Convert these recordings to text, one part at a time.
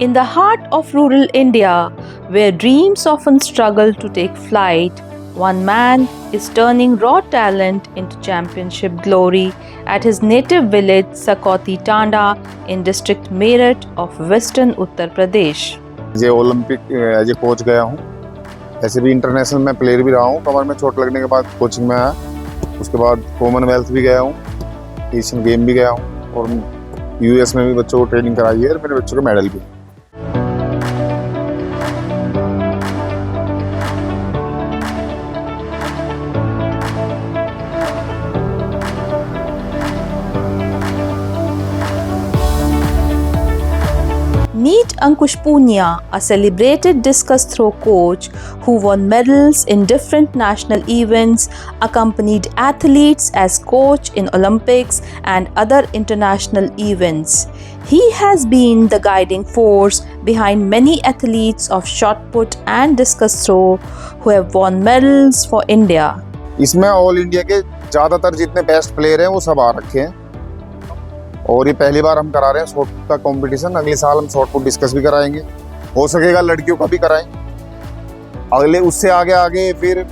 In the heart of rural India, where dreams often struggle to take flight, one man is turning raw talent into championship glory at his native village Sakoti Tanda in district Meerut of western Uttar Pradesh. ये Olympic as a coach गया हूँ, ऐसे भी international में player भी रहा हूँ। कमर में चोट लगने के बाद कोचिंग में आया, उसके बाद कॉमनवेल्थ भी गया हूँ, एशियन गेम भी गया हूँ और यूएस में भी बच्चों को ट्रेनिंग कराई है और मेरे बच्चों के मेडल भी। Meet Ankush Punia, a celebrated discus throw coach who won medals in different national events, accompanied athletes as coach in Olympics and other international events. He has been the guiding force behind many athletes of shot put and discus throw who have won medals for India. इसमें all India के ज़्यादातर जितने best player हैं वो सब आ रखे हैं और ये पहली बार हम करा रहे हैं शॉट का कंपटीशन। अगले साल हम शॉट पुट डिस्कस भी कराएंगे, हो सकेगा लड़कियों का भी कराएं। अगले उससे आगे आगे फिर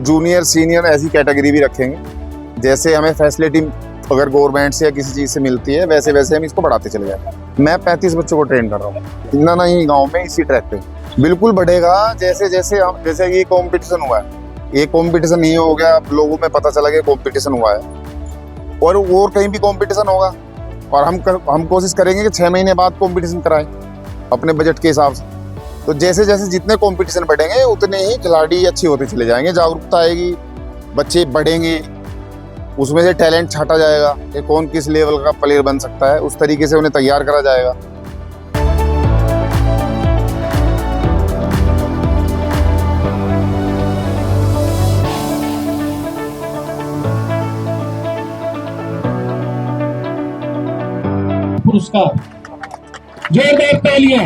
जूनियर सीनियर ऐसी कैटेगरी भी रखेंगे। जैसे हमें फैसिलिटी अगर गवर्नमेंट से या किसी चीज़ से मिलती है वैसे वैसे हम इसको बढ़ाते चले जाएंगे। मैं 35 बच्चों को ट्रेन कर रहा हूँ, इतना नहीं गाँव में, इसी ट्रैक पे बिल्कुल बढ़ेगा। जैसे ये कॉम्पिटिशन हुआ है, ये कॉम्पिटिशन नहीं हो गया, लोगों में पता चला गया कॉम्पिटिशन हुआ है और कहीं भी कॉम्पिटिशन होगा और हम कोशिश करेंगे कि 6 महीने बाद कंपटीशन कराएं अपने बजट के हिसाब से। तो जैसे जैसे जितने कंपटीशन बढ़ेंगे उतने ही खिलाड़ी अच्छे होते चले जाएंगे, जागरूकता आएगी, बच्चे बढ़ेंगे, उसमें से टैलेंट छाटा जाएगा कि कौन किस लेवल का प्लेयर बन सकता है, उस तरीके से उन्हें तैयार करा जाएगा। पुरस्कार, जोरदार तालियां।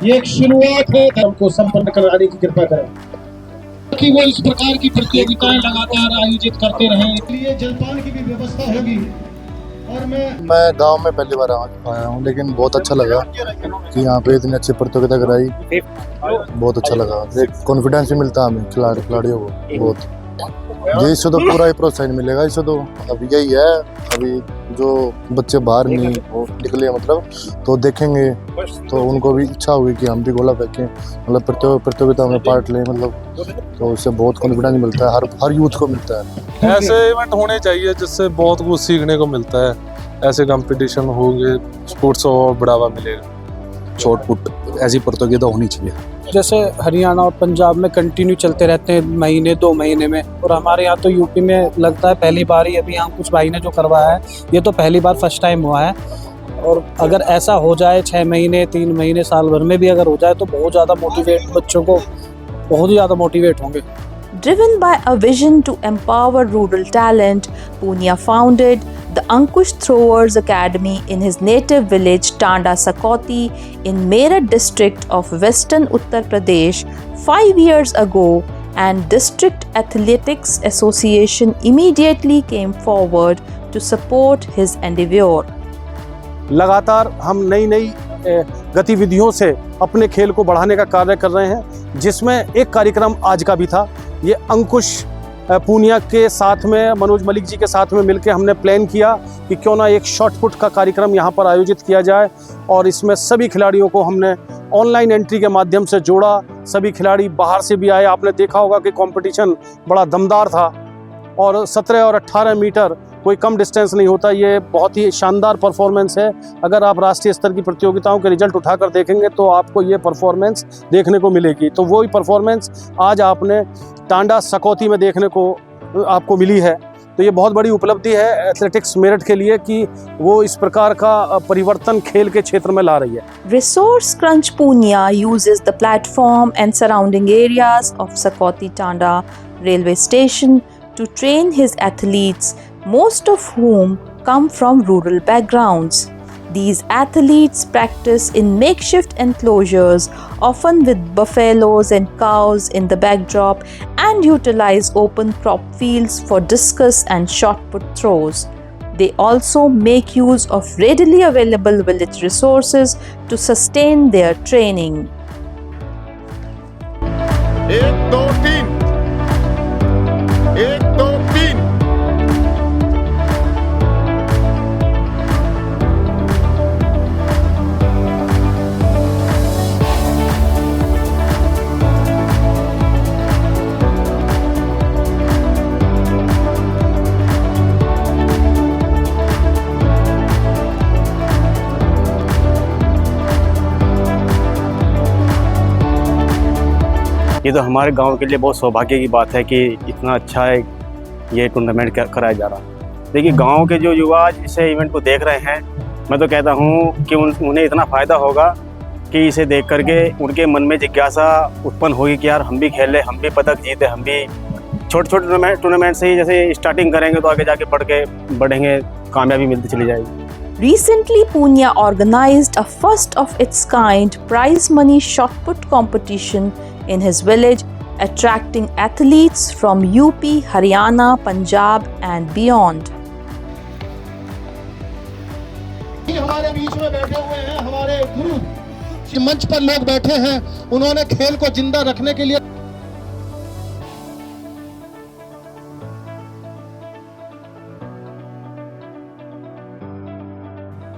ये एक शुरुआत है, हमको संपन्न कराने की कृपा करें कि वो इस प्रकार की प्रतियोगिताएं लगातार आयोजित करते रहें। इसलिए जलपान की भी व्यवस्था होगी। और मैं गांव में पहली बार आया हूं, लेकिन बहुत अच्छा लगा कि यहाँ पे इतनी अच्छी प्रतियोगिता कराई, बहुत अच्छा लगा। एक कॉन्फिडेंस भी मिलता है हमें खिलाड़ियों को बहुत। ये इससे तो पूरा ही प्रोत्साहन मिलेगा। इससे तो अभी यही है, अभी जो बच्चे बाहर नहीं निकले मतलब तो देखेंगे तो उनको भी इच्छा होगी कि हम भी गोला फेंकें, मतलब प्रतियोगिता में पार्ट लें, मतलब तो उससे बहुत कॉन्फिडेंस मिलता है, हर यूथ को मिलता है। ऐसे इवेंट होने चाहिए जिससे बहुत कुछ सीखने को मिलता है। ऐसे कंपटीशन होंगे, स्पोर्ट्स को और बढ़ावा मिलेगा। शॉट पुट ऐसी प्रतियोगिता होनी चाहिए। जैसे हरियाणा और पंजाब में कंटिन्यू चलते रहते हैं महीने 2 महीने में, और हमारे यहाँ तो यूपी में लगता है पहली बार ही अभी अंकुश भाई ने जो करवाया है ये तो पहली बार फर्स्ट टाइम हुआ है। और अगर ऐसा हो जाए 6 महीने 3 महीने साल भर में भी अगर हो जाए तो बहुत ज़्यादा मोटिवेट, बच्चों को बहुत ही ज़्यादा मोटिवेट होंगे। Driven by a vision to empower rural talent, Punia founded the Ankush Throwers Academy in his native village Tanda Sakoti in Meerut district of western Uttar Pradesh 5 years ago, and District Athletics Association immediately came forward to support his endeavor. लगातार हम नई गतिविधियों से अपने खेल को बढ़ाने का कार्य कर रहे हैं, जिसमें एक कार्यक्रम आज का भी था। ये अंकुश पूनिया के साथ में, मनोज मलिक जी के साथ में मिलकर हमने प्लान किया कि क्यों ना एक शॉट पुट का कार्यक्रम यहाँ पर आयोजित किया जाए, और इसमें सभी खिलाड़ियों को हमने ऑनलाइन एंट्री के माध्यम से जोड़ा। सभी खिलाड़ी बाहर से भी आए। आपने देखा होगा कि कंपटीशन बड़ा दमदार था और 17 और 18 मीटर कोई कम डिस्टेंस नहीं होता। ये बहुत ही शानदार परफॉर्मेंस है। अगर आप राष्ट्रीय स्तर की प्रतियोगिताओं के रिजल्ट उठाकर देखेंगे तो आपको ये परफॉर्मेंस देखने को मिलेगी। तो वही परफॉर्मेंस आज आपने टांडा सकौती में देखने को आपको मिली है। तो ये बहुत बड़ी उपलब्धि है एथलेटिक्स मेरठ के लिए कि वो इस प्रकार का परिवर्तन खेल के क्षेत्र में ला रही है। Resource Crunch Punia uses the platform and surrounding areas of Sakoti Tanda railway station to train his athletes, most of whom come from rural backgrounds. These athletes practice in makeshift enclosures, often with buffaloes and cows in the backdrop, and utilize open crop fields for discus and shot put throws. they also make use of readily available village resources to sustain their training. 1 2 3 1 2 3 ये तो हमारे गांव के लिए बहुत सौभाग्य की बात है कि इतना अच्छा है ये टूर्नामेंट कराया जा रहा है। देखिए गांव के जो युवा इस इवेंट को देख रहे हैं, मैं तो कहता हूं कि उन्हें इतना फ़ायदा होगा कि इसे देख करके उनके मन में जिज्ञासा उत्पन्न होगी कि यार हम भी खेलें, हम भी पदक जीते, हम भी छोटे छोटे टूर्नामेंट से ही जैसे स्टार्टिंग करेंगे तो आगे जाके बढ़ेंगे, कामयाबी मिलती चली जाएगी। Recently, Punya organized a first of its kind prize money shot put competition in his village, attracting athletes from UP, Haryana, Punjab and beyond. हमारे बीच में बैठे हुए हैं हमारे गुरु, मंच पर लोग बैठे हैं, उन्होंने खेल को जिंदा रखने के लिए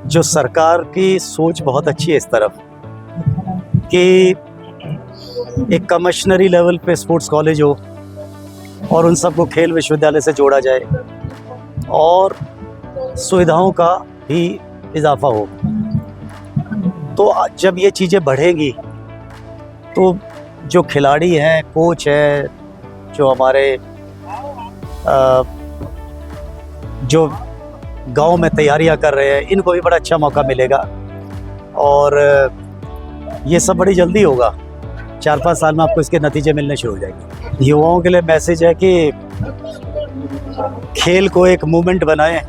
जो सरकार की सोच बहुत अच्छी है इस तरफ कि एक कमिश्नरी लेवल पे स्पोर्ट्स कॉलेज हो और उन सबको खेल विश्वविद्यालय से जोड़ा जाए और सुविधाओं का भी इजाफा हो। तो जब ये चीज़ें बढ़ेंगी तो जो खिलाड़ी हैं, कोच है, जो हमारे जो गांव में तैयारियां कर रहे हैं, इनको भी बड़ा अच्छा मौका मिलेगा और ये सब बड़ी जल्दी होगा। 4-5 साल में आपको इसके नतीजे मिलने शुरू हो जाएंगे। युवाओं के लिए मैसेज है कि खेल को एक मूवमेंट बनाएं,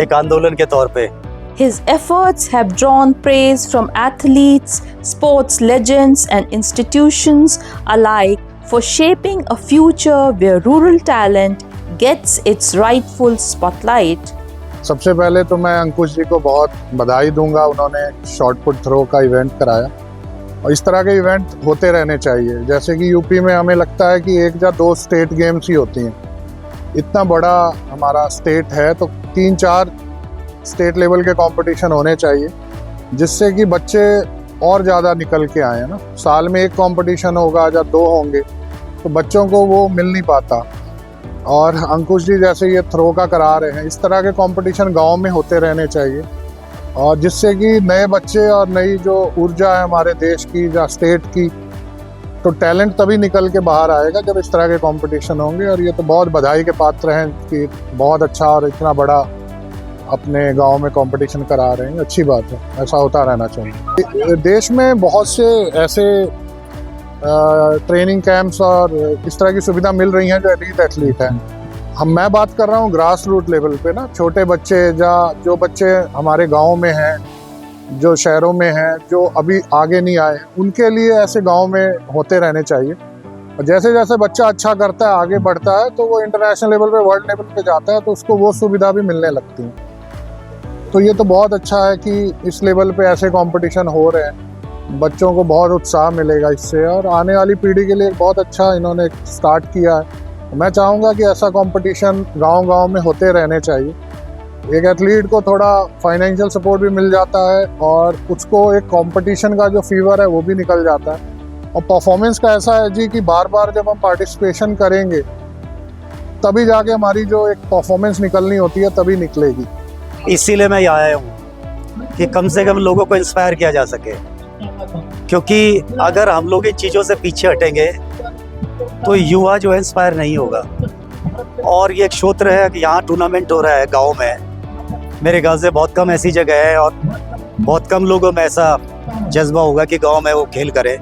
एक आंदोलन के तौर पे। His efforts have drawn praise from athletes, sports legends and institutions alike for shaping a future where rural talent gets its rightful spotlight. सबसे पहले तो मैं अंकुश जी को बहुत बधाई दूंगा, उन्होंने शॉट पुट थ्रो का इवेंट कराया और इस तरह के इवेंट होते रहने चाहिए। जैसे कि यूपी में हमें लगता है कि 1 या 2 स्टेट गेम्स ही होती हैं, इतना बड़ा हमारा स्टेट है तो 3-4 स्टेट लेवल के कंपटीशन होने चाहिए जिससे कि बच्चे और ज़्यादा निकल के आए ना। साल में 1 कंपटीशन होगा या 2 होंगे तो बच्चों को वो मिल नहीं पाता। और अंकुश जी जैसे ये थ्रो का करा रहे हैं, इस तरह के कंपटीशन गांव में होते रहने चाहिए और जिससे कि नए बच्चे और नई जो ऊर्जा है हमारे देश की या स्टेट की, तो टैलेंट तभी निकल के बाहर आएगा जब इस तरह के कंपटीशन होंगे। और ये तो बहुत बधाई के पात्र हैं कि बहुत अच्छा और इतना बड़ा अपने गांव में कंपटीशन करा रहे हैं, अच्छी बात है, ऐसा होता रहना चाहिए। देश में बहुत से ऐसे ट्रेनिंग कैंप्स और इस तरह की सुविधा मिल रही हैं जो एलीट एथलीट हैं। मैं बात कर रहा हूँ ग्रास रूट लेवल पे ना, छोटे बच्चे या जो बच्चे हमारे गांव में हैं, जो शहरों में हैं, जो अभी आगे नहीं आए, उनके लिए ऐसे गांव में होते रहने चाहिए। और जैसे जैसे बच्चा अच्छा करता है, आगे बढ़ता है, तो वो इंटरनेशनल लेवल पे, वर्ल्ड लेवल पे जाता है तो उसको वो सुविधा भी मिलने लगती है। तो ये तो बहुत अच्छा है कि इस लेवल पे ऐसे कंपटीशन हो रहे हैं, बच्चों को बहुत उत्साह मिलेगा इससे और आने वाली पीढ़ी के लिए बहुत अच्छा इन्होंने स्टार्ट किया है। मैं चाहूँगा कि ऐसा कंपटीशन गांव-गांव में होते रहने चाहिए। एक एथलीट को थोड़ा फाइनेंशियल सपोर्ट भी मिल जाता है और उसको एक कंपटीशन का जो फीवर है वो भी निकल जाता है। और परफॉर्मेंस का ऐसा है जी कि बार बार जब हम पार्टिसिपेशन करेंगे तभी जाके हमारी जो एक परफॉर्मेंस निकलनी होती है तभी निकलेगी। इसीलिए मैं यहाँ आया हूँ कि कम से कम लोगों को इंस्पायर किया जा सके, क्योंकि अगर हम लोग इन चीज़ों से पीछे हटेंगे तो युवा जो है इंस्पायर नहीं होगा। और ये एक क्षेत्र है कि यहाँ टूर्नामेंट हो रहा है गांव में, मेरे ख्याल से बहुत कम ऐसी जगह है और बहुत कम लोगों में ऐसा जज्बा होगा कि गांव में वो खेल करे।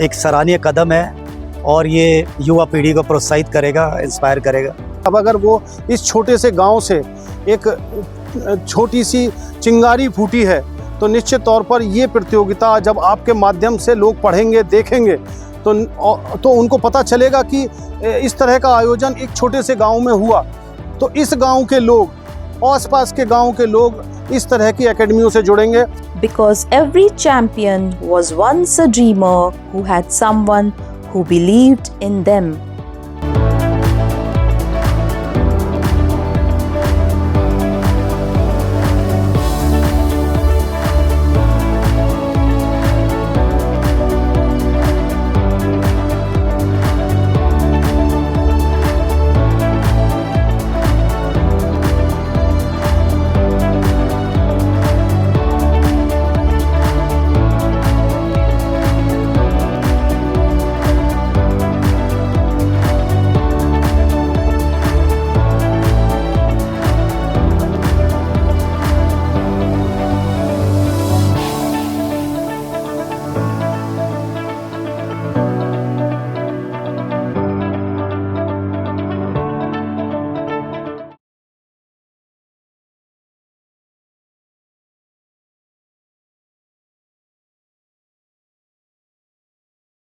एक सराहनीय कदम है और ये युवा पीढ़ी को प्रोत्साहित करेगा, इंस्पायर करेगा। अब अगर वो इस छोटे से गांव से एक छोटी सी चिंगारी फूटी है तो निश्चित तौर पर ये प्रतियोगिता जब आपके माध्यम से लोग पढ़ेंगे, देखेंगे तो उनको पता चलेगा कि इस तरह का आयोजन एक छोटे से गांव में हुआ तो इस गांव के लोग आसपास के गांव के लोग इस तरह की एकेडमियों से जुड़ेंगे। Because every champion was once a dreamer who had someone who believed in them.